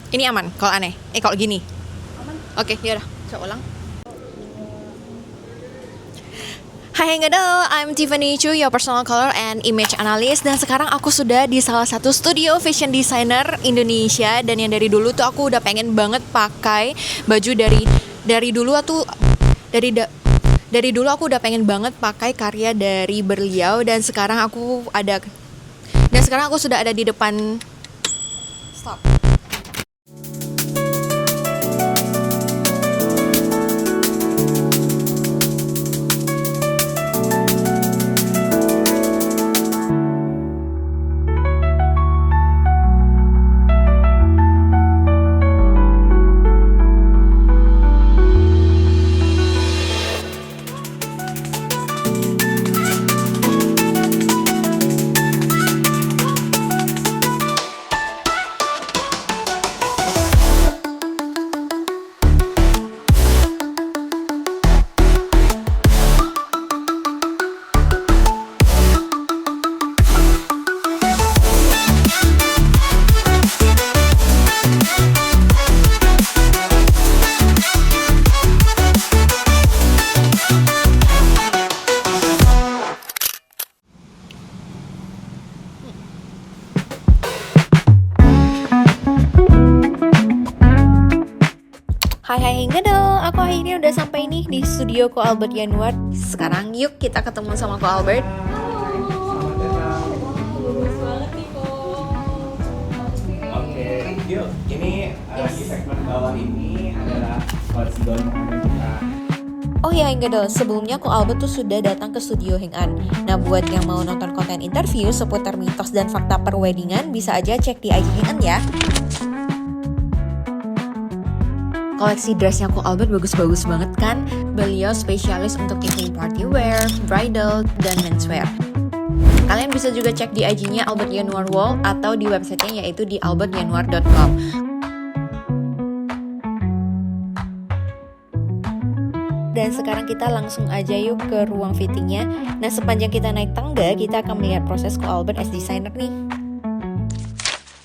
Ini aman kalau aneh. Kalau gini. Oke, yaudah. Coba ulang. Hai Gadel, I'm Tiffany Chu, your personal color and image analyst. Dan sekarang aku sudah di salah satu studio fashion designer Indonesia. Dan yang dari dulu tuh aku udah pengen banget pakai baju dari dulu tuh dari dulu aku udah pengen banget pakai karya dari beliau. Dan sekarang aku sudah ada di depan. Stop. Hai Gadel, aku akhirnya udah sampai nih di studio Ko Albert Januar. Sekarang yuk kita ketemu sama Ko Albert. Oke, yuk. Ini di segmen bawah ini adalah koleksi gaun pengantin kita. Oh ya Gadel, sebelumnya Ko Albert tuh sudah datang ke studio Hang-An. Nah buat yang mau nonton konten interview seputar mitos dan fakta perweddingan, bisa aja cek di IG Hang-An ya. Koleksi dressnya Ko Albert bagus-bagus banget kan? Beliau spesialis untuk evening party wear, bridal, dan menswear. Kalian bisa juga cek di IG-nya Albert Januar Wall atau di websitenya yaitu di albertjanuar.com. Dan sekarang kita langsung aja yuk ke ruang fittingnya. Nah sepanjang kita naik tangga, kita akan melihat proses Ko Albert as designer nih.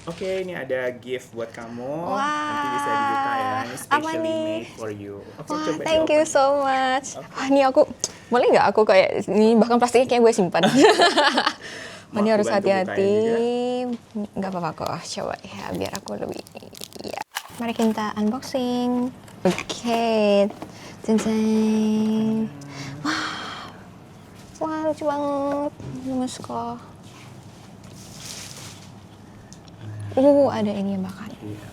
Oke, ini ada gift buat kamu. Wah. Nanti bisa dibuka ya. Ini Apa specially nih? made for you. Oke, Wah, coba thank you di-open. so much. Wah, ini aku boleh nggak aku kayak ini bahkan plastiknya kayak gue simpan. Wah, ini Mau harus aku bantu hati-hati. bukain Nggak apa-apa kok. Coba ya, biar aku lebih. Ya. Mari kita unboxing. Oke. Jeng. Wah, lucu banget. Gemes kok. Ada ini ya bahkan. Iya.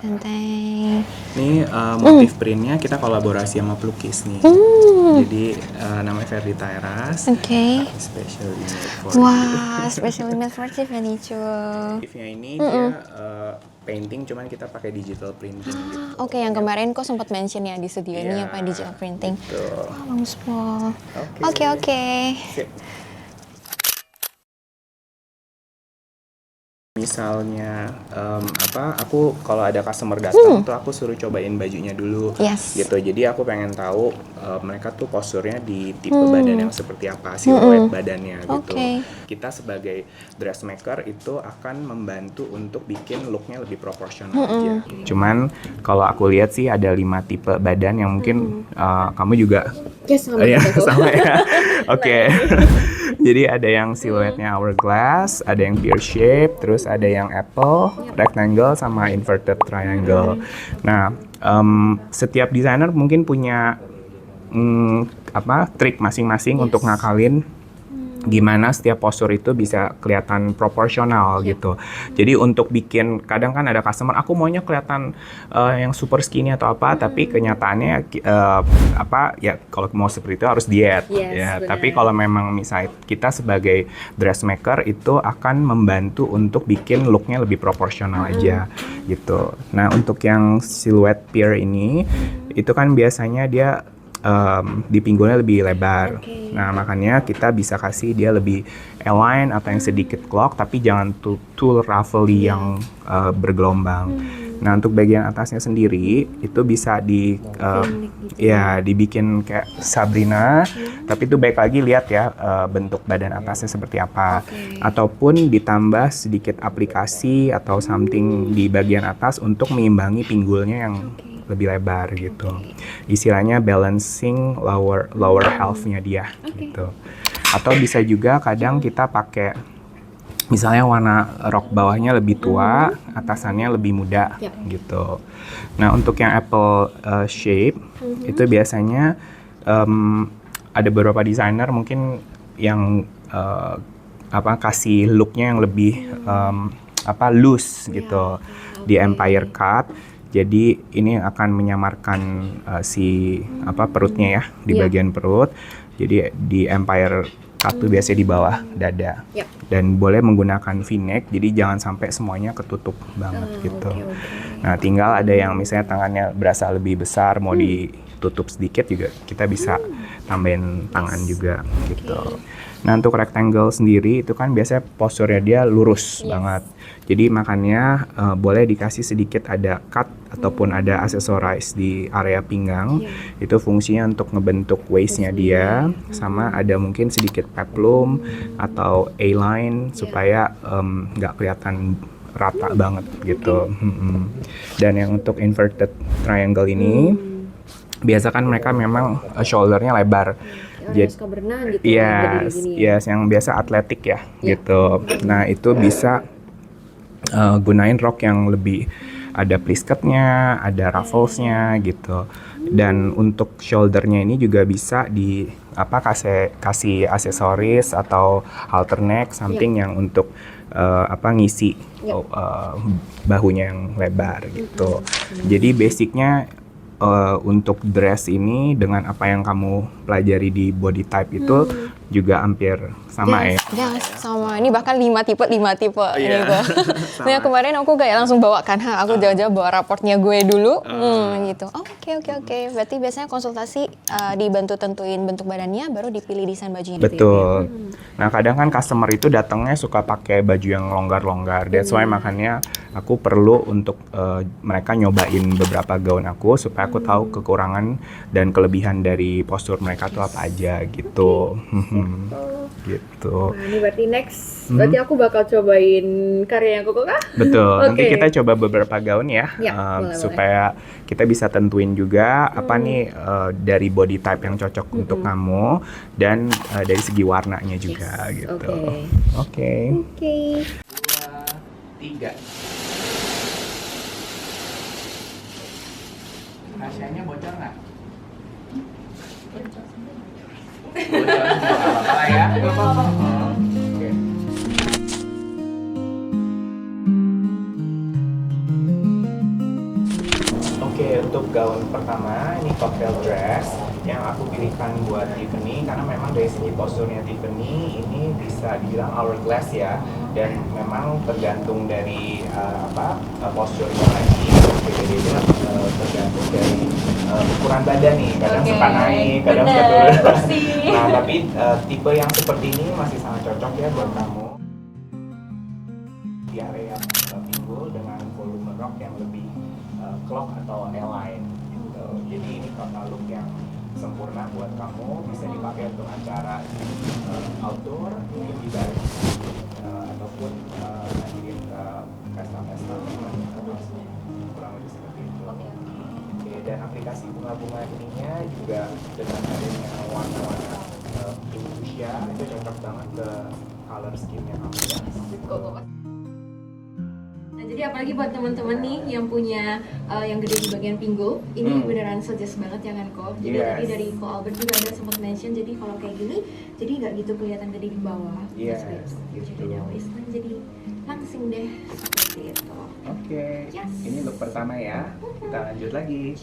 Tenteng. Ini motif printnya kita kolaborasi sama pelukis nih. Jadi namanya Ferdi Tairas. Oke. Specially made for Wah, special made for Tiffany Chu. Motifnya ini dia painting, cuman kita pakai digital printing gitu. Oke, yang kemarin kok sempat mention ya di studio ini Iya, apa digital printing. Betul. Wah, bagus Paul. Oke. Oke. Sip. Misalnya aku kalau ada customer datang tuh aku suruh cobain bajunya dulu. Yes. Gitu. Jadi aku pengen tahu mereka tuh posturnya di tipe badan yang seperti apa, siluet badannya gitu. Oke. Kita sebagai dressmaker itu akan membantu untuk bikin looknya lebih proporsional aja. Cuman kalau aku lihat sih ada 5 tipe badan yang mungkin kamu juga Yes, sama ya, aku. sama ya. Oke. Jadi ada yang siluetnya hourglass, ada yang pear shape, terus ada yang apple, rectangle, sama inverted triangle. Nah, setiap desainer mungkin punya trik masing-masing untuk ngakalin gimana setiap postur itu bisa kelihatan proporsional gitu. Jadi untuk bikin, kadang kan ada customer aku maunya kelihatan yang super skinny atau apa, tapi kenyataannya ya kalau mau seperti itu harus diet. Yes, Ya, benar. tapi kalau memang misalnya kita sebagai dressmaker itu akan membantu untuk bikin looknya lebih proporsional aja gitu. Nah, untuk yang siluet pear ini itu kan biasanya dia di pinggulnya lebih lebar. Oke. Nah, makanya kita bisa kasih dia lebih align atau yang sedikit clock, tapi jangan too ruffly yang bergelombang. Nah untuk bagian atasnya sendiri itu bisa ya dibikin kayak Sabrina, tapi itu baik lagi lihat ya bentuk badan atasnya seperti apa, ataupun ditambah sedikit aplikasi atau something di bagian atas untuk mengimbangi pinggulnya yang lebih lebar gitu. Istilahnya balancing lower half-nya dia gitu. Atau bisa juga kadang kita pakai misalnya warna rok bawahnya lebih tua, atasannya lebih muda gitu. Nah untuk yang apple shape itu biasanya ada beberapa desainer mungkin yang kasih looknya yang lebih loose gitu di Empire Cut. Jadi ini akan menyamarkan perutnya ya di bagian perut. Jadi di Empire Cut tuh biasanya di bawah dada. Dan boleh menggunakan V-neck, jadi jangan sampai semuanya ketutup banget gitu. Nah tinggal ada yang misalnya tangannya berasa lebih besar, mau ditutup sedikit juga kita bisa tambahin tangan juga gitu. Nah untuk rectangle sendiri itu kan biasanya posturnya dia lurus banget. Jadi makanya boleh dikasih sedikit ada cut ataupun ada accessorize di area pinggang. Itu fungsinya untuk ngebentuk waist-nya dia, sama ada mungkin sedikit peplum atau A-line supaya nggak kelihatan rata banget gitu. Dan yang untuk inverted triangle ini biasa kan mereka memang shoulder-nya lebar. Jadi suka berenang gitu. Yes, yang biasa atletik ya gitu. Nah itu bisa gunain rok yang lebih ada plisket-nya, ada ruffles-nya gitu. Dan untuk shoulder-nya ini juga bisa kasih aksesoris atau halter neck, something yang untuk ngisi bahunya yang lebar gitu. Jadi basicnya untuk dress ini dengan apa yang kamu pelajari di body type itu juga hampir sama sama. Ini bahkan 5 tipe gitu. Nah kemarin aku kayak langsung bawakan, aku jauh-jauh bawa raportnya gue dulu, gitu. Oke. Berarti biasanya konsultasi dibantu tentuin bentuk badannya, baru dipilih desain bajunya. Betul. Nah kadang kan customer itu datangnya suka pakai baju yang longgar-longgar. That's why makanya aku perlu untuk mereka nyobain beberapa gaun aku supaya aku tahu kekurangan dan kelebihan dari postur mereka tuh apa aja gitu. Gitu. Nah ini berarti next, berarti aku bakal cobain karya yang Koko kah? Betul. Nanti kita coba beberapa gaun ya, supaya kita bisa tentuin juga apa nih dari body type yang cocok untuk kamu dan dari segi warnanya juga gitu. Oke. 2, 3. Rahasianya bocor nggak? Bocor nggak apa-apa ya. Nggak apa-apa. Oke, untuk gaun pertama ini cocktail dress yang aku pilihkan buat Tiffany karena memang dari segi posturnya Tiffany ini bisa dibilang hourglass ya, dan memang tergantung dari posturnya lagi beda-beda, tergantung dari ukuran badan nih, kadang suka naik, kadang suka turun. Nah tapi tipe yang seperti ini masih sangat cocok ya buat kamu di area pinggul dengan volume rok yang lebih clock atau airline gitu. Jadi ini total look yang sempurna buat kamu, bisa dipakai untuk acara outdoor, di balik ataupun hadirin ke pesta-pesta kurang lebih seperti itu. Oke, dan aplikasi bunga-bunga ininya juga dengan adanya warna-warna pink fuchsia itu cocok banget ke color skinnya kamu ya. Jadi apalagi buat teman-teman nih yang punya yang gede di bagian pinggul, ini beneran suggest banget ya kan Ko. Jadi tadi dari Ko Albert juga ada sempat mention, jadi kalau kayak gini, jadi nggak gitu kelihatan gede di bawah. Jadi ada waistline, jadi langsing deh seperti itu. Oke. Ini look pertama ya. Kita lanjut lagi.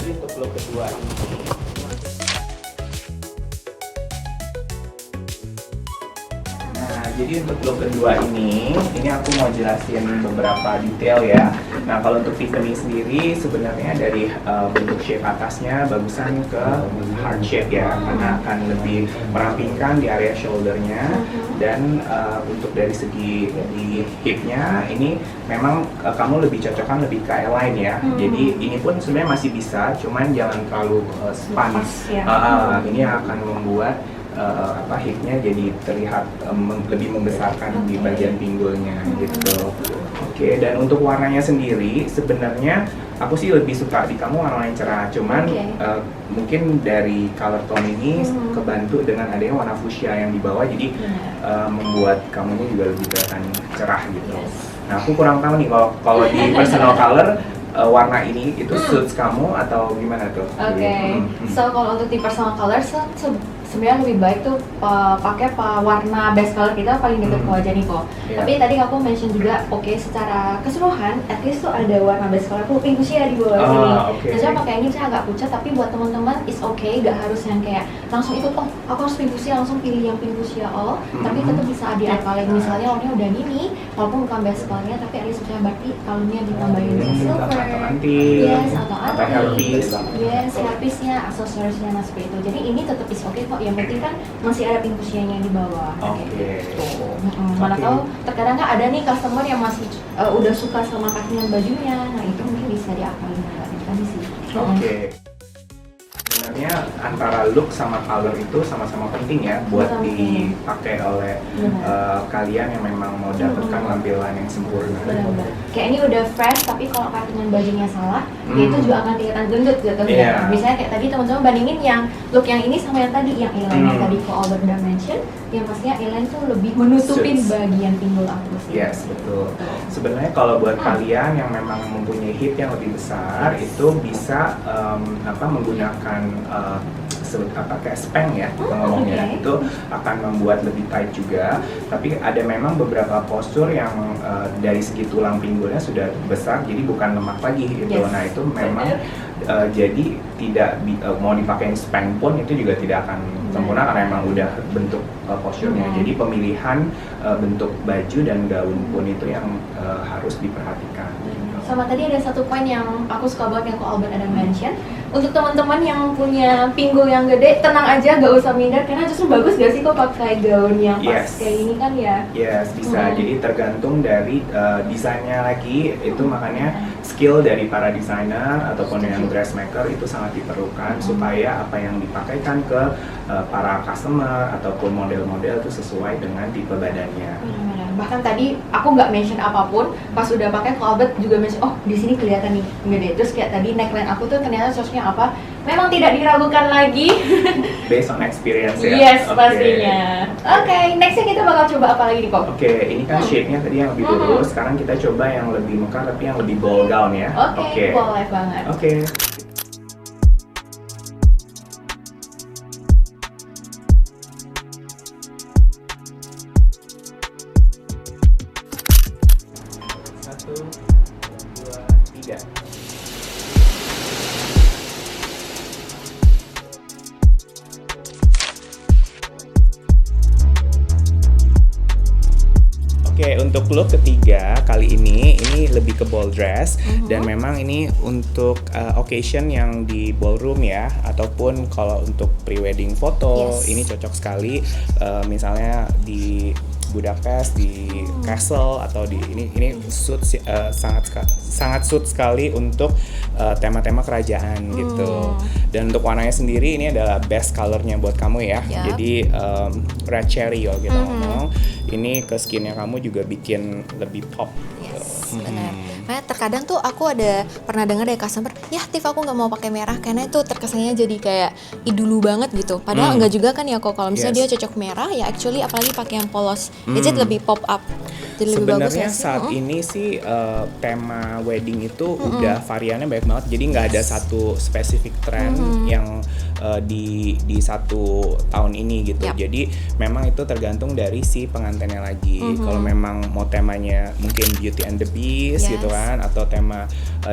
Untuk look kedua ini Nah, jadi untuk look kedua ini aku mau jelasin beberapa detail ya. Nah, kalau untuk Tiffany sendiri sebenarnya dari bentuk shape atasnya bagusan ke heart shape ya, karena akan lebih merampingkan di area shouldernya. Dan untuk dari segi di hipnya ini memang kamu lebih cocokkan lebih ke align ya. Jadi ini pun sebenarnya masih bisa, cuman jangan terlalu span. Ini akan membuat hipnya jadi terlihat lebih membesarkan di bagian pinggulnya gitu. Oke, dan untuk warnanya sendiri sebenarnya aku sih lebih suka di kamu warna yang cerah, cuman mungkin dari color tone ini kebantu dengan adanya warna fuchsia yang di bawah, jadi membuat kamu juga lebih kelihatan cerah gitu. Nah, aku kurang tahu nih kalau di personal color warna ini itu suits kamu atau gimana tuh? So kalau untuk di personal color sebenarnya lebih baik tuh pakai warna base color kita paling dekat ke wajah Niko. Tapi tadi aku mention juga, secara keseluruhan, at least tuh ada warna base color tuh pink fuchsia di bawah sini. Dan saya pakai ini saya agak pucat, tapi buat teman-teman is gak harus yang kayak langsung ikut aku harus pink fuchsia langsung pilih yang pink fuchsia tapi tetap bisa diapalin misalnya warnanya udah gini, walaupun bukan base colornya, tapi at least saya berarti kalungnya ditambahin silver, atau anti, atau hairpiece, hairpiece-nya, aksesorisnya, nah seperti itu. Jadi ini tetap is kok. Yang penting kan masih ada pink fuchsia-nya di bawah. Mana tahu terkadang kan ada nih customer yang masih udah suka sama kakinan bajunya, nah itu mungkin bisa diapalin tadi sih. Sebenarnya antara look sama color itu sama-sama penting ya buat dipakai oleh kalian yang memang mau dapatkan tampilan yang sempurna. Benar-benar. Kayak ini udah fresh, tapi kalau kakinan bajunya salah, ya itu juga akan kelihatan gendut gitu. Misalnya kayak tadi teman-teman bandingin yang look yang ini sama yang tadi, yang eyeline yang tadi ko Albert udah mention, yang pastinya eyeline tuh lebih menutupin bagian pinggul aku sih. Yes, betul. Sebenarnya kalau buat kalian yang memang mempunyai hip yang lebih besar, itu bisa menggunakan kayak spank ya ngomongnya, itu akan membuat lebih tight juga. Tapi ada memang beberapa postur yang dari segi tulang pinggulnya sudah besar, jadi bukan lemak lagi gitu. Nah itu memang jadi tidak mau dipakai spank pun itu juga tidak akan sempurna karena memang udah bentuk posturnya. Jadi pemilihan bentuk baju dan gaun pun itu yang harus diperhatikan. Sama tadi ada satu poin yang aku suka banget yang ko Albert ada mention, untuk teman-teman yang punya pinggul yang gede, tenang aja, gak usah minder, karena justru bagus gak sih kok pakai gaun yang pas kayak ini kan ya? Yes, bisa. Jadi tergantung dari desainnya lagi, itu makanya skill dari para desainer ataupun yang dressmaker itu sangat diperlukan supaya apa yang dipakaikan ke para customer ataupun model-model itu sesuai dengan tipe badannya. Bahkan tadi aku nggak mention apapun, pas udah pakai ko Albert juga mention, di sini kelihatan nih gede. Terus kayak tadi neckline aku tuh ternyata cocoknya apa? Memang tidak diragukan lagi. Based on experience ya. Yes, pastinya. Nextnya kita bakal coba apa lagi nih kok? Ini kan shape-nya tadi yang lebih lurus. Sekarang kita coba yang lebih mekar tapi yang lebih ball gown ya. Boleh banget. Satu, dua, tiga. Untuk look ketiga kali ini lebih ke ball dress dan memang ini untuk occasion yang di ballroom ya, ataupun kalau untuk pre-wedding foto ini cocok sekali, misalnya di Budapest, di Castle, atau di ini suit sangat suit sekali untuk tema-tema kerajaan gitu. Dan untuk warnanya sendiri ini adalah best colornya buat kamu ya. Jadi red cherry kalau kita ngomong. Ini ke skinnya kamu juga bikin lebih pop. Benar. Makanya terkadang tuh aku pernah dengar dari customer, Tiff aku nggak mau pakai merah karena itu terkesannya jadi kayak idulu banget gitu. Padahal enggak juga kan ya kok, kalau misalnya dia cocok merah ya actually apalagi pakai yang polos, jadi lebih pop up. Jadi lebih bagus Sebenarnya nggak sih? saat ini sih tema wedding itu udah variannya banyak banget. Jadi nggak ada satu spesifik tren yang di satu tahun ini gitu. Yap. Jadi memang itu tergantung dari si pengantinnya lagi. Kalau memang mau temanya mungkin Beauty and the Beast gitu kan, atau tema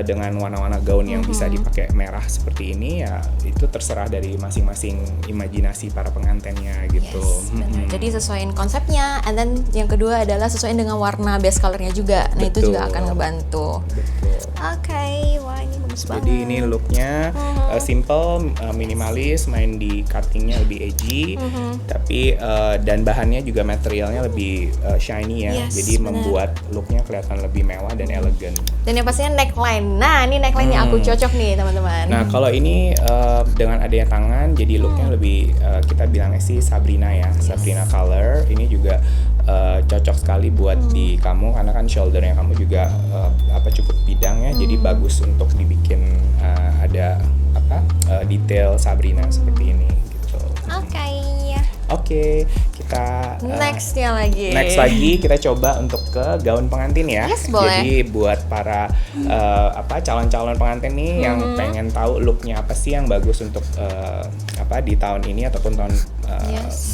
dengan warna-warna gaun yang bisa dipakai merah seperti ini, ya itu terserah dari masing-masing imajinasi para pengantinnya gitu. Yes, benar. Jadi sesuaiin konsepnya, and then yang kedua adalah sesuaiin dengan warna base colornya juga. Nah itu juga akan ngebantu. Betul. Oke, wah ini bagus banget. Jadi ini looknya simple, minimalis, main di cuttingnya lebih edgy, tapi dan bahannya juga materialnya lebih shiny ya. Yes, Jadi benar. membuat looknya kelihatan lebih mewah dan elegan. Dan yang pastinya neckline. Nah ini neckline yang aku cocok nih teman-teman. Nah kalau ini dengan adanya tangan, jadi looknya lebih kita bilangnya sih Sabrina ya, Sabrina color. Ini juga cocok sekali buat di kamu karena kan shouldernya kamu juga cukup bidang ya, jadi bagus untuk dibikin ada detail Sabrina seperti ini gitu. Oke, kita Nextnya lagi. next lagi kita coba untuk ke gaun pengantin ya. Yes, boleh. Jadi buat para calon-calon pengantin nih yang pengen tahu looknya apa sih yang bagus untuk di tahun ini ataupun tahun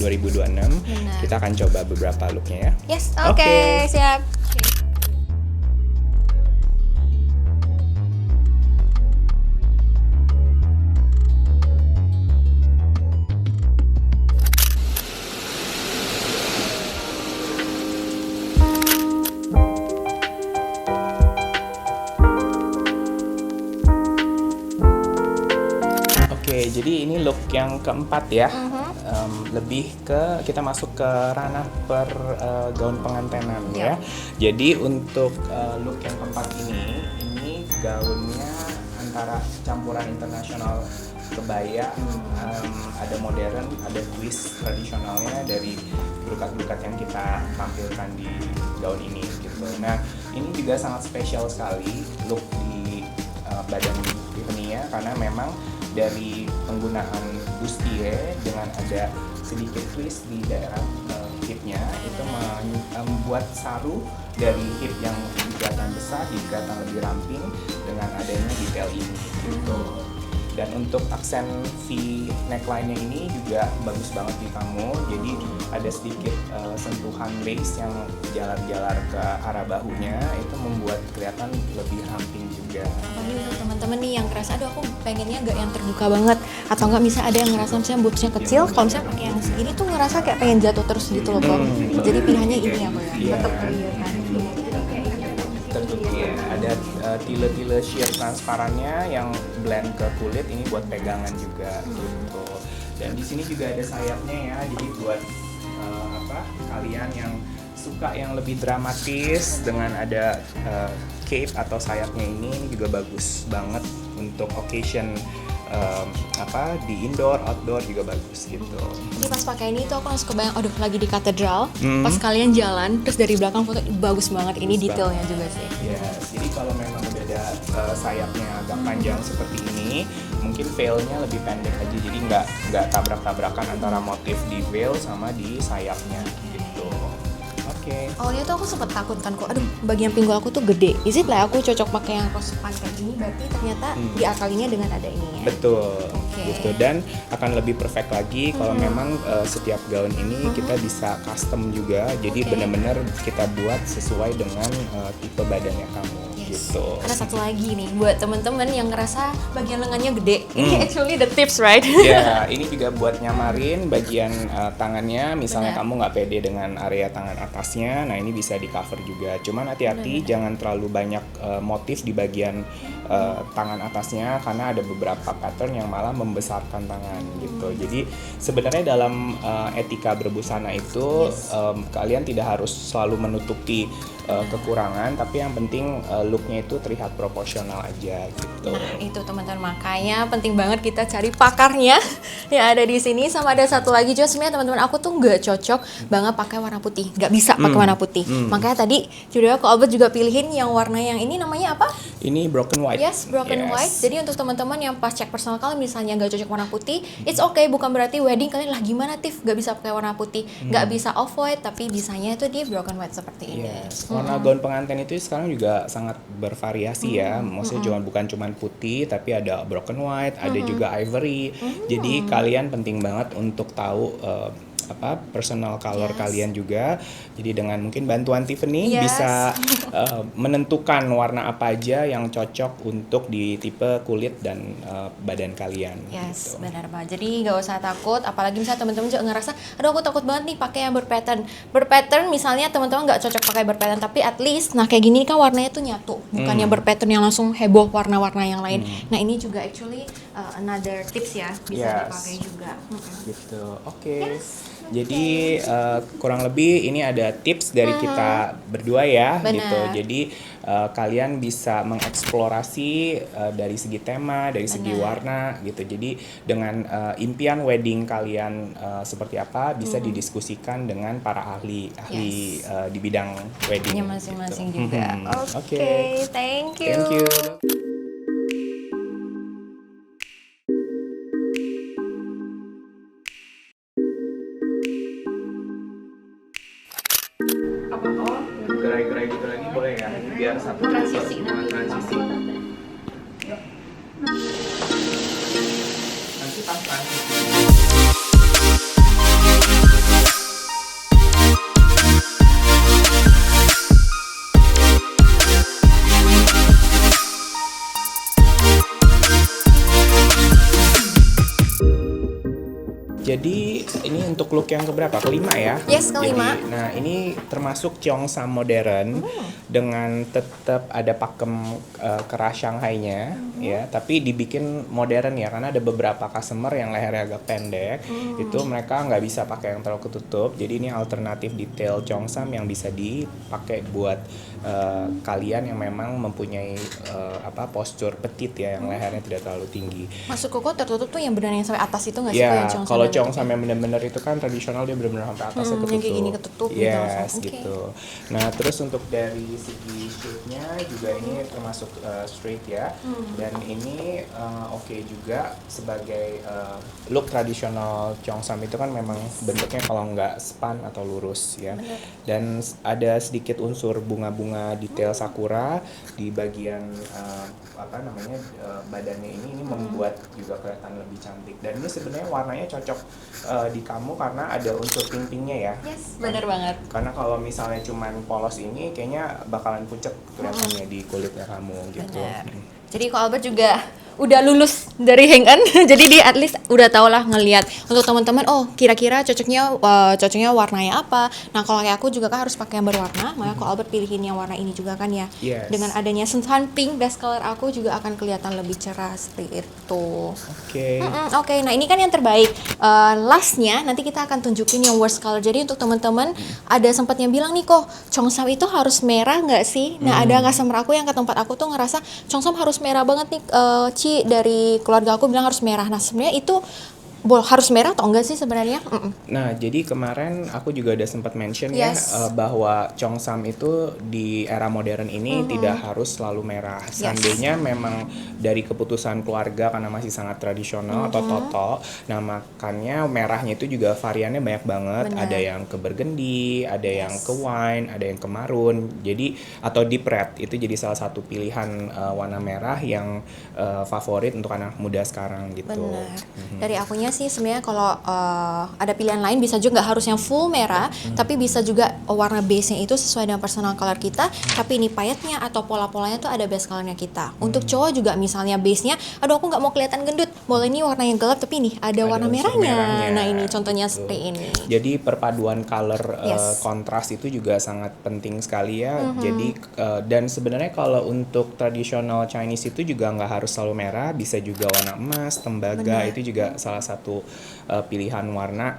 2026, kita akan coba beberapa looknya ya. Yes, oke, siap. Oke, jadi ini look yang keempat ya. Lebih ke kita masuk ke ranah gaun pengantinan ya. Jadi untuk look yang keempat ini gaunnya antara campuran internasional kebaya, ada modern, ada twist tradisionalnya dari berukat-berukat yang kita tampilkan di gaun ini gitu. Nah, ini juga sangat spesial sekali look di badan Tiffany ya, karena memang dari penggunaan bustier dengan ada sedikit twist di daerah hipnya itu membuat saru dari hip yang kelihatan besar jadi kelihatan lebih ramping dengan adanya detail ini gitu. Dan untuk aksen V neckline-nya ini juga bagus banget di kamu, jadi ada sedikit sentuhan lace yang jalar-jalar ke arah bahunya, itu membuat kelihatan lebih ramping juga. Apalagi untuk teman-teman nih yang ngerasa, aduh aku pengennya nggak yang terbuka banget, atau nggak bisa ada yang ngerasa misalnya boobsnya kecil, kalau misalnya pakai yang segini tuh ngerasa kayak pengen jatuh terus gitu loh, Bang. Jadi pilihannya ini ya, Bang. Iya. Tetap clear kan. Tertutup ya, ada tile-tile sheer transparannya yang blend ke kulit, ini buat pegangan juga gitu. Dan di sini juga ada sayapnya ya, jadi buat kalian yang suka yang lebih dramatis dengan ada cape atau sayapnya ini juga bagus banget untuk occasion di indoor, outdoor juga bagus gitu. Jadi pas pakai ini tuh aku langsung kebayang, aduh lagi di katedral, pas kalian jalan, terus dari belakang foto, bagus banget, ini detailnya juga sih. Yes, jadi kalau memang udah ada sayapnya agak panjang seperti ini, mungkin veilnya lebih pendek aja, jadi nggak tabrak-tabrakan antara motif di veil sama di sayapnya gitu. Oke. Awalnya tuh aku sempet takut kan, kok aduh bagian pinggul aku tuh gede, is it lah aku cocok pakai yang rose panjang ini, berarti ternyata diakalinya dengan ada ini ya. Betul, Oke. gitu. Dan akan lebih perfect lagi kalau memang setiap gaun ini kita bisa custom juga, jadi benar-benar kita buat sesuai dengan tipe badannya kamu. Yes. Gitu. Ada satu lagi nih buat temen-temen yang ngerasa bagian lengannya gede. Ini actually the tips, right? Ya, ini juga buat nyamarin bagian tangannya. Misalnya Benar. kamu nggak pede dengan area tangan atasnya, nah ini bisa di cover juga. Cuman hati-hati jangan terlalu banyak motif di bagian tangan atasnya, karena ada beberapa pattern yang malah membesarkan tangan gitu. Jadi sebenarnya dalam etika berbusana itu kalian tidak harus selalu menutupi kekurangan, tapi yang penting look looknya itu terlihat proporsional aja gitu. Nah itu teman-teman, makanya penting banget kita cari pakarnya yang ada di sini. Sama ada satu lagi juga, sebenarnya teman-teman aku tuh nggak cocok banget pakai warna putih, nggak bisa pakai warna putih. Makanya tadi juga aku Albert juga pilihin yang warna yang ini, namanya apa? Ini broken white. Yes, broken white. Jadi untuk teman-teman yang pas cek personal kalau misalnya nggak cocok warna putih, it's okay, bukan berarti wedding kalian lah gimana Tiff nggak bisa pakai warna putih, nggak bisa off white, tapi bisanya itu di broken white seperti ini. Warna gaun pengantin itu sekarang juga sangat bervariasi ya. Maksudnya bukan cuma putih, tapi ada broken white, ada juga ivory. Jadi kalian penting banget untuk tahu personal color kalian juga. Jadi dengan mungkin bantuan Tiffany bisa menentukan warna apa aja yang cocok untuk di tipe kulit dan badan kalian. Yes, gitu. benar banget. Jadi nggak usah takut, apalagi misalnya teman-teman juga ngerasa, aduh aku takut banget nih pakai yang berpattern. Berpattern misalnya teman-teman nggak cocok pakai berpattern, tapi at least, nah kayak gini kan warnanya tuh nyatu, bukannya berpattern yang langsung heboh warna-warna yang lain. Nah ini juga actually another tips ya, bisa dipakai juga. Gitu, oke. Jadi kurang lebih ini ada tips dari kita berdua ya, gitu. Jadi kalian bisa mengeksplorasi dari segi tema, dari segi warna, gitu. Jadi dengan impian wedding kalian seperti apa bisa didiskusikan dengan para ahli di bidang wedding. Masing-masing gitu. juga. Oke, thank you. Thank you. Gerai-gerai gitu lagi boleh ya, biar satu Transisi transisi. Nanti pas transisi. Jadi ini untuk look yang keberapa? Kelima ya? Yes, kelima. Jadi, nah ini termasuk Cheongsam modern dengan tetap ada pakem keras Shanghai-nya ya, tapi dibikin modern ya karena ada beberapa customer yang lehernya agak pendek, itu mereka nggak bisa pakai yang terlalu ketutup. Jadi ini alternatif detail Cheongsam yang bisa dipakai buat kalian yang memang mempunyai postur petit ya, yang lehernya tidak terlalu tinggi. Masuk koko tertutup tuh yang benar yang sampai atas itu nggak sih? Ya, Yang kalau Cheongsam yang benar-benar itu kan tradisional, dia benar-benar sampai atasnya ketutup. Yang kayak gini ketutup gitu yes, langsung. gitu. Nah, terus untuk dari segi shape-nya juga ini termasuk straight ya. Dan ini oke juga sebagai look tradisional Cheongsam itu kan memang bentuknya kalau nggak span atau lurus ya. Dan ada sedikit unsur bunga-bunga detail sakura di bagian badannya ini membuat juga kelihatan lebih cantik. Dan ini sebenarnya warnanya cocok di kamu karena ada unsur pink-pinknya ya. Yes, benar banget. Karena kalau misalnya cuman polos ini kayaknya bakalan pucet kelihatannya di kulitnya kamu gitu. Benar. Jadi Ko Albert juga udah lulus dari Hang En, jadi dia at least udah tau lah ngelihat untuk teman-teman, oh kira-kira cocoknya warnanya apa. Nah kalau kayak aku juga kan harus pakai yang berwarna, makanya Ko Albert pilihin yang warna ini juga kan ya. Yes. Dengan adanya sentuhan pink, best color aku juga akan kelihatan lebih cerah seperti itu. Oke. Oke, nah ini kan yang terbaik. Lastnya nanti kita akan tunjukin yang worst color. Jadi untuk teman-teman ada sempatnya bilang nih kok Cheongsam itu harus merah nggak sih? Nah ada customer aku yang ke tempat aku tuh ngerasa Cheongsam harus merah banget nih, Ci, dari keluarga aku bilang harus merah. Nah sebenarnya itu harus merah atau enggak sih sebenarnya? Nah, jadi kemarin aku juga udah sempat mention ya bahwa Cheongsam itu di era modern ini tidak harus selalu merah. Seandainya memang dari keputusan keluarga karena masih sangat tradisional atau toto. Nah, makanya merahnya itu juga variannya banyak banget. Bener. Ada yang ke burgundy, ada yang ke wine, ada yang ke maroon. Jadi atau deep red itu jadi salah satu pilihan warna merah yang favorit untuk anak muda sekarang gitu. Benar. Dari akunya sih sebenarnya kalau ada pilihan lain bisa juga nggak harus yang full merah, tapi bisa juga warna base-nya itu sesuai dengan personal color kita, tapi ini payetnya atau pola-polanya tuh ada base colornya kita. Untuk cowok juga misalnya base-nya, aduh aku nggak mau kelihatan gendut, boleh ini warna yang gelap tapi ini ada warna merahnya. Nah ini contohnya seperti ini. Jadi perpaduan color kontras itu juga sangat penting sekali ya. Jadi dan sebenarnya kalau untuk tradisional Chinese itu juga nggak harus selalu merah, bisa juga warna emas, tembaga. Itu juga salah satu pilihan warna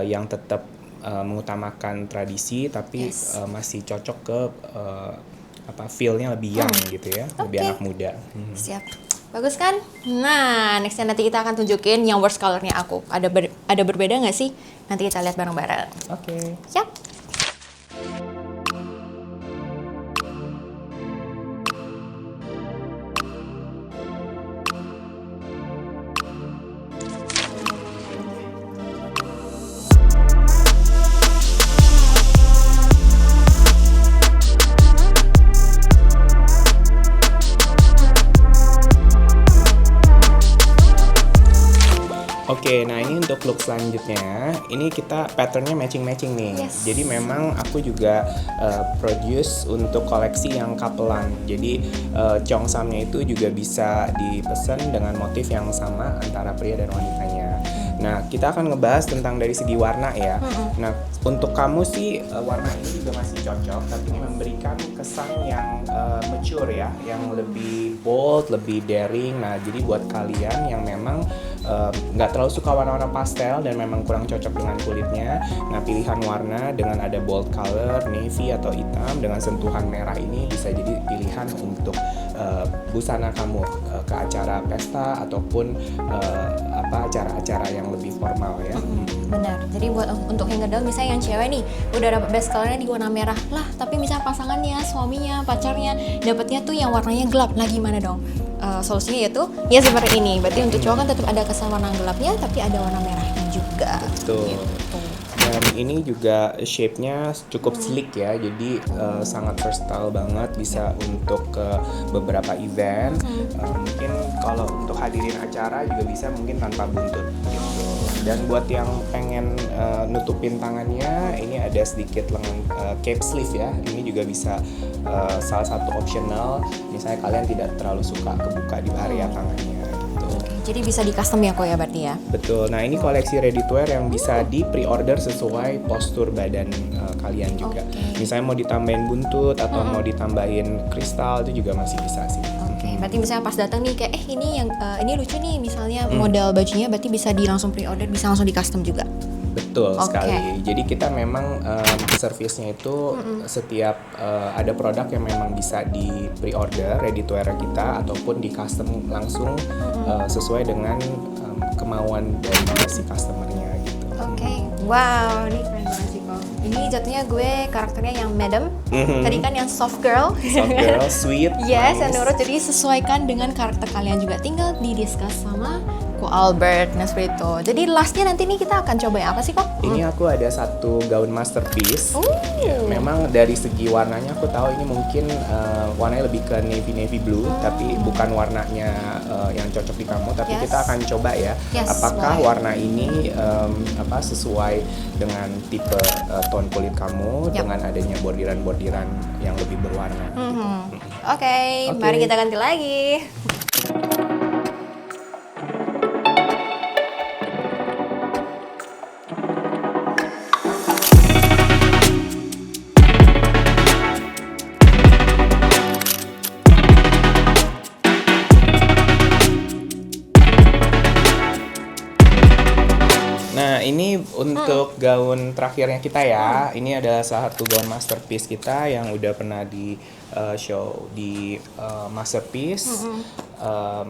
yang tetap mengutamakan tradisi tapi masih cocok ke feel-nya lebih young gitu ya, lebih Oke. anak muda. Siap. Bagus kan? Nah, nextnya nanti kita akan tunjukin yang worst colornya aku. Ada berbeda nggak sih? Nanti kita lihat bareng-bareng. Oke. Siap. Oke, nah ini untuk look selanjutnya, ini kita patternnya matching-matching nih. Yes. Jadi memang aku juga produce untuk koleksi yang couplean. Jadi Cheongsam-nya itu juga bisa dipesan dengan motif yang sama antara pria dan wanitanya. Nah, kita akan ngebahas tentang dari segi warna ya. Nah, untuk kamu sih warna ini juga masih cocok, tapi ini memberikan kesan yang mature ya, yang lebih bold, lebih daring. Nah, jadi buat kalian yang memang nggak terlalu suka warna-warna pastel dan memang kurang cocok dengan kulitnya, nah pilihan warna dengan ada bold color, navy atau hitam dengan sentuhan merah ini bisa jadi pilihan untuk busana kamu ke acara pesta ataupun acara-acara yang lebih formal ya. Benar. Jadi buat untuk yang ngedal misalnya yang cewek nih udah dapat best colornya di warna merah lah, tapi misalnya pasangannya, suaminya, pacarnya dapatnya tuh yang warnanya gelap. Nah gimana dong? Solusinya yaitu ya seperti ini. Berarti untuk cowok kan tetap ada kesan warna gelapnya, tapi ada warna merahnya juga. Betul. Dan ini juga shape-nya cukup sleek ya, jadi sangat versatile banget, bisa untuk ke beberapa event. Mungkin kalau untuk hadirin acara juga bisa mungkin tanpa buntut gitu. Dan buat yang pengen nutupin tangannya, ini ada sedikit lengan cape sleeve ya. Ini juga bisa salah satu optional. Misalnya kalian tidak terlalu suka kebuka di area tangannya gitu. Jadi bisa di custom ya kok ya berarti ya. Betul. Nah ini koleksi ready to wear yang bisa di pre-order sesuai postur badan kalian juga. Misalnya mau ditambahin buntut atau mau ditambahin kristal itu juga masih bisa sih. Oke, berarti misalnya pas datang nih kayak ini yang ini lucu nih misalnya model bajunya, berarti bisa di langsung pre-order, bisa langsung di custom juga. Betul sekali. Jadi kita memang servisnya itu setiap ada produk yang memang bisa di pre-order ready to wear kita ataupun di custom langsung sesuai dengan kemauan dari si customernya gitu. Oke. Wow, ini keren banget sih kok. Ini jatuhnya gue karakternya yang madam. Tadi kan yang soft girl. Soft girl, sweet. Yes, nice. yang nurut. Jadi sesuaikan dengan karakter kalian juga. Tinggal di-discuss sama Ko Albert, nah seperti itu. Jadi lastnya nanti nih kita akan coba apa sih kok? Ini aku ada satu gaun masterpiece. Ya, memang dari segi warnanya aku tahu ini mungkin warnanya lebih ke navy blue, tapi bukan warnanya yang cocok di kamu. Tapi kita akan coba ya, apakah warna ini sesuai dengan tipe tone kulit kamu dengan adanya bordiran-bordiran yang lebih berwarna. Oke, mari kita ganti lagi. Nah ini untuk gaun terakhirnya kita ya. Ini adalah salah satu gaun masterpiece kita yang udah pernah di show di Masterpiece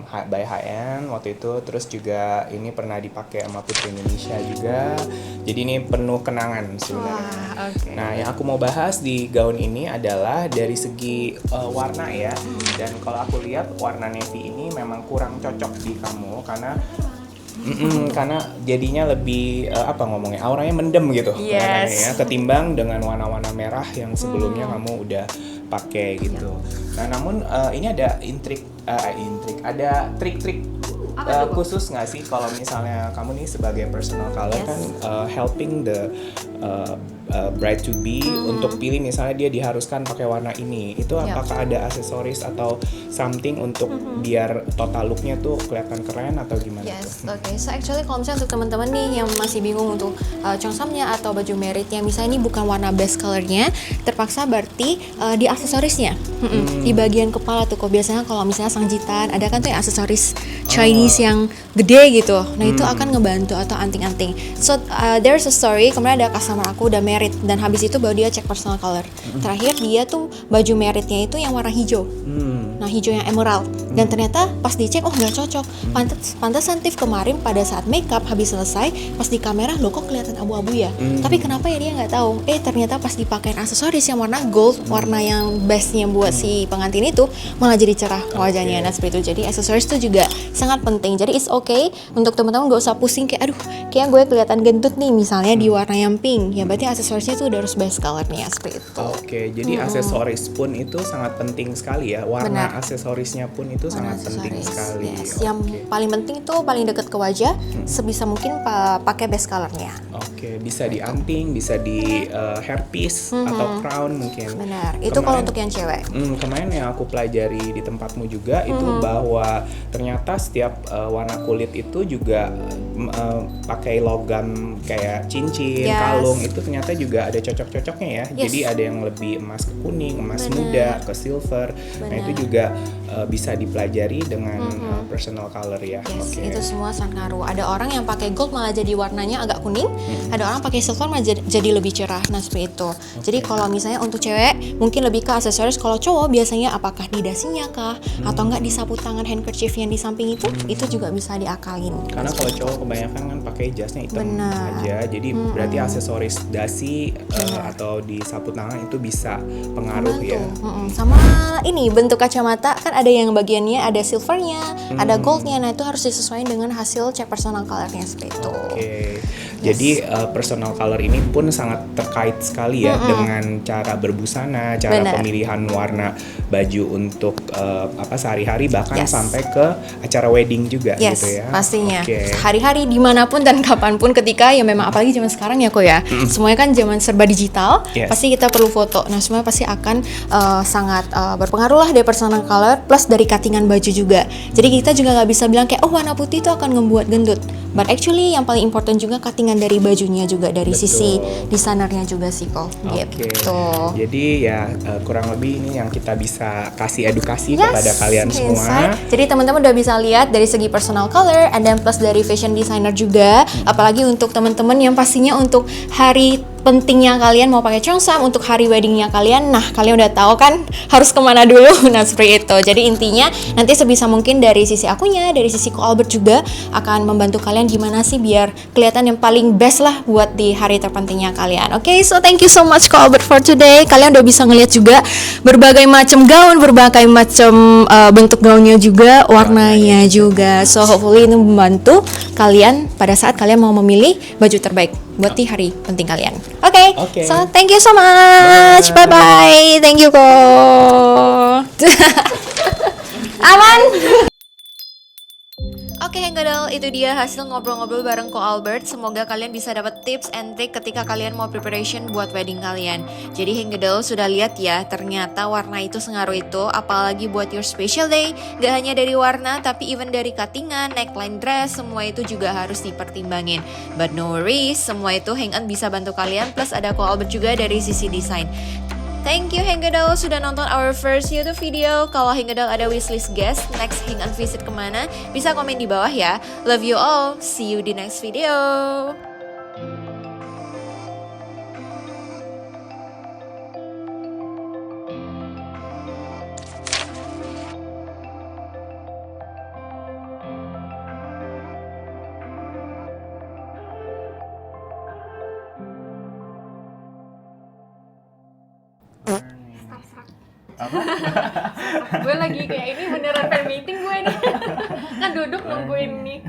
by HN waktu itu. Terus juga ini pernah dipakai sama Putri Indonesia juga. Jadi ini penuh kenangan sebenarnya. Nah yang aku mau bahas di gaun ini adalah dari segi warna ya. Dan kalau aku lihat warna navy ini memang kurang cocok di kamu karena jadinya lebih auranya mendem gitu ya, ketimbang dengan warna-warna merah yang sebelumnya kamu udah pakai gitu. Nah namun ini ada ada trik-trik khusus nggak sih kalau misalnya kamu nih sebagai personal color kan helping the bride to be untuk pilih misalnya dia diharuskan pakai warna ini, itu apakah ada aksesoris atau something untuk biar total looknya tuh kelihatan keren atau gimana tuh? Oke. So actually kalau misalnya untuk teman-teman nih yang masih bingung untuk Cheongsamnya atau baju meritnya, misalnya ini bukan warna best colornya, terpaksa berarti di aksesorisnya, di bagian kepala tuh kok biasanya kalau misalnya sangjitan ada kan tuh yang aksesoris Chinese yang gede gitu, nah itu akan ngebantu atau anting-anting. So there's a story, kemarin ada customer aku udah merit, dan habis itu baru dia cek personal color. Terakhir dia tuh baju meritnya itu yang warna hijau. Nah, hijau yang emerald. Dan ternyata pas dicek, oh nggak cocok. Pantesan Tiff kemarin pada saat makeup habis selesai, pas di kamera lo kok kelihatan abu-abu ya. Tapi kenapa ya dia nggak tahu. Ternyata pas dipakein aksesoris yang warna gold, warna yang bestnya buat si pengantin itu, malah jadi cerah wajahnya. Nah seperti itu. Jadi aksesoris itu juga sangat penting. Jadi it's okay untuk teman-teman gak usah pusing kayak aduh kayak gue kelihatan gendut nih misalnya di warna yang pink. Ya berarti aksesorisnya tuh udah harus best colornya seperti itu. Oke, jadi aksesoris pun itu sangat penting sekali ya. Warna aksesorisnya pun itu sangat penting sekali. Yes. Yang paling penting itu paling dekat ke wajah, sebisa mungkin pakai best colornya. Oke, bisa di anting, bisa di hairpiece atau crown mungkin. Benar. Itu kalau untuk yang cewek. Kemarin yang aku pelajari di tempatmu juga itu bahwa ternyata setiap warna kulit itu juga pakai logam kayak cincin, kalung itu ternyata juga ada cocok-cocoknya ya. Jadi ada yang lebih emas ke kuning, emas muda ke silver. Nah itu juga bisa dipelajari dengan personal color ya. Itu semua sangat ngaruh. Ada orang yang pakai gold malah jadi warnanya agak kuning, ada orang pakai silver malah jadi lebih cerah. Nah seperti itu. Jadi kalau misalnya untuk cewek mungkin lebih ke aksesoris. Kalau cowok biasanya apakah di dasinya kah, atau enggak di sapu tangan handkerchief yang di samping itu juga bisa diakalin. Karena kalau cowok kebanyakan kan pakai jasnya hitam aja, jadi berarti aksesoris dasi atau di sapu tangan itu bisa pengaruh ya. Sama ini bentuk kacamata kan ada yang bagiannya ada silvernya, ada goldnya. Nah itu harus disesuaikan dengan hasil cek personal colornya seperti itu. Jadi personal color ini pun sangat terkait sekali ya dengan cara berbusana, cara pemilihan warna baju untuk sehari-hari bahkan sampai ke acara wedding juga gitu ya. Pastinya. Hari-hari dimanapun dan kapanpun ketika ya memang apalagi zaman sekarang ya kok ya. Semuanya kan zaman serba digital, pasti kita perlu foto. Nah semua pasti akan sangat berpengaruh lah dari personal color plus dari cuttingan baju juga. Jadi kita juga nggak bisa bilang kayak oh warna putih itu akan membuat gendut. But actually yang paling important juga cuttingan dari bajunya juga dari sisi desainernya juga sih kok. Gitu. Jadi ya kurang lebih ini yang kita bisa kasih edukasi kepada kalian semua. Jadi teman-teman udah bisa lihat dari segi personal color and then plus dari fashion designer juga. Apalagi untuk teman-teman yang pastinya untuk hari pentingnya kalian mau pakai cheongsam untuk hari weddingnya kalian. Nah kalian udah tahu kan harus kemana dulu. Nah seperti itu. Jadi intinya nanti sebisa mungkin dari sisi akunya, dari sisi Ko Albert juga akan membantu kalian gimana sih biar kelihatan yang paling best lah buat di hari terpentingnya kalian. Oke, so thank you so much Ko Albert for today. Kalian udah bisa ngeliat juga berbagai macam gaun, berbagai macam bentuk gaunnya juga, warnanya juga. So hopefully ini membantu kalian pada saat kalian mau memilih baju terbaik buat di hari penting kalian. Oke. So thank you so much. Bye bye. Thank you Ko. Aman. Oke, Henggadal, itu dia hasil ngobrol-ngobrol bareng Ko Albert. Semoga kalian bisa dapat tips and trick ketika kalian mau preparation buat wedding kalian. Jadi Henggadal sudah lihat ya, ternyata warna itu sengaruh itu, apalagi buat your special day. Gak hanya dari warna, tapi even dari cuttingan, neckline dress, semua itu juga harus dipertimbangin. But no worries, semua itu Heng-An bisa bantu kalian, plus ada Ko Albert juga dari sisi desain. Thank you Henggadal sudah nonton our first YouTube video. Kalau Henggadal ada wishlist guest, next Heng-An visit kemana, bisa komen di bawah ya. Love you all, see you di next video. Gue lagi kayak ini beneran fan meeting gue nih. Kan duduk nungguin nih.